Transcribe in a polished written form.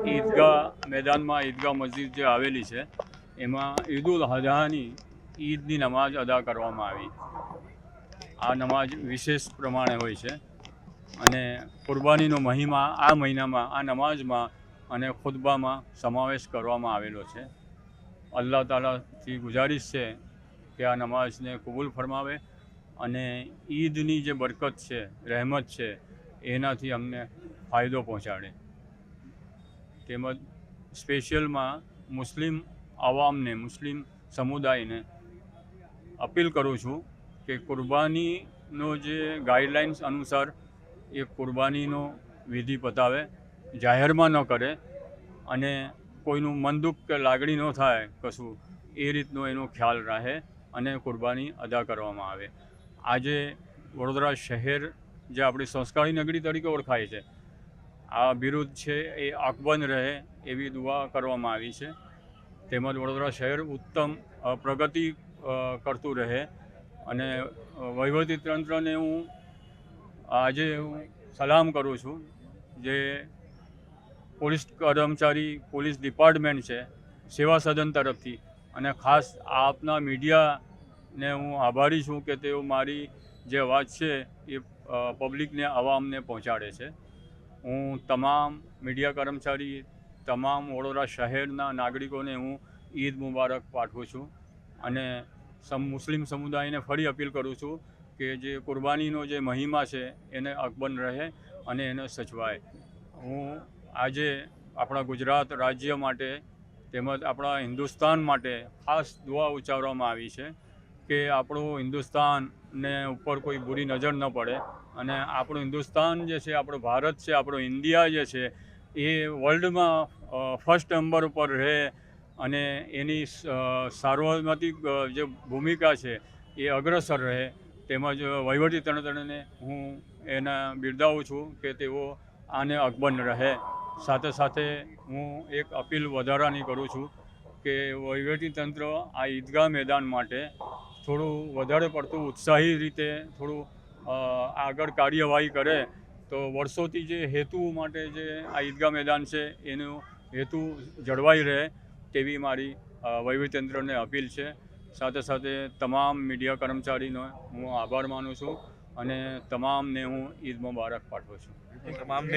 ઈદગાહ મેદાનમાં ઈદગાહ મસ્જિદ જે આવેલી છે એમાં ઈદ ઉલ અઝહાની ઈદની નમાઝ અદા કરવામાં આવી. આ નમાઝ વિશેષ પ્રમાણે હોય છે અને કુરબાનીનો મહિમા આ મહિનામાં આ નમાઝમાં અને ખુતબામાં સમાવેશ કરવામાં આવેલો છે. અલ્લાહ તાલાથી ગુજારિશ છે કે આ નમાઝને કબૂલ ફરમાવે અને ઈદની જે બરકત છે, રહેમત છે, એનાથી અમને ફાયદો પહોંચાડે. તેમજ સ્પેશિયલમાં મુસ્લિમ આવામને, મુસ્લિમ સમુદાયને અપીલ કરું છું કે કુરબાનીનો જે ગાઈડલાઇન્સ અનુસાર એ કુરબાનીનો વિધિ પતાવે, જાહેરમાં ન કરે અને કોઈનું મન દુઃખ કે લાગણી ન થાય કશું એ રીતનો એનો ખ્યાલ રાખે અને કુરબાની અદા કરવામાં આવે. આજે વડોદરા શહેર જે આપણી સંસ્કારી નગરી તરીકે ઓળખાય છે, આ બિરુદ છે એ અકબંધ રહે એવી દુઆ કરવામાં આવી છે. તેમજ વડોદરા શહેર ઉત્તમ પ્રગતિ કરતું રહે અને વહીવટી તંત્રને હું આજે સલામ કરું છું. જે પોલીસ કર્મચારી, પોલીસ ડિપાર્ટમેન્ટ છે, સેવા સદન તરફથી, અને ખાસ આપના મીડિયાને હું આભારી છું કે તેઓ મારી જે અવાજ છે એ પબ્લિકને, આવામને પહોંચાડે છે. હું તમામ મીડિયા કર્મચારી, તમામ વડોદરા શહેરના નાગરિકોને હું ઈદ મુબારક પાઠવું છું અને મુસ્લિમ સમુદાયને ફરી અપીલ કરું છું કે જે કુરબાનીનો જે મહિમા છે એને અકબંધ રહે અને એને સચવાય. હું આજે આપણા ગુજરાત રાજ્ય માટે તેમજ આપણા હિન્દુસ્તાન માટે ખાસ દુઆ ઉચ્ચારવામાં આવી છે કે આપણું હિન્દુસ્તાનને ઉપર કોઈ બુરી નજર ન પડે અને આપણું હિન્દુસ્તાન જે છે, આપણો ભારત છે, આપણો ઇન્ડિયા જે છે એ વર્લ્ડમાં ફર્સ્ટ નંબર ઉપર રહે અને એની સાર્વત્રિક જે ભૂમિકા છે એ અગ્રસર રહે. તેમજ વહીવટી તંત્રને હું એના બિરદાવું છું કે તેઓ આને અકબંધ રહે. સાથે સાથે હું એક અપીલ વધારાની કરું છું કે વહીવટી તંત્ર આ ઈદગાહ મેદાન માટે થોડું વધારે પડતું ઉત્સાહી રીતે થોડું આગળ કાર્યવાહી કરે તો વર્ષોથી જે હેતુ માટે જે આ ઈદગાહ મેદાન છે એનો હેતુ જળવાઈ રહે તેવી મારી વહીવટીતંત્રને અપીલ છે. સાથે સાથે તમામ મીડિયા કર્મચારીનો હું આભાર માનું છું અને તમામને હું ઈદ મુબારક પાઠવું છું. તમામને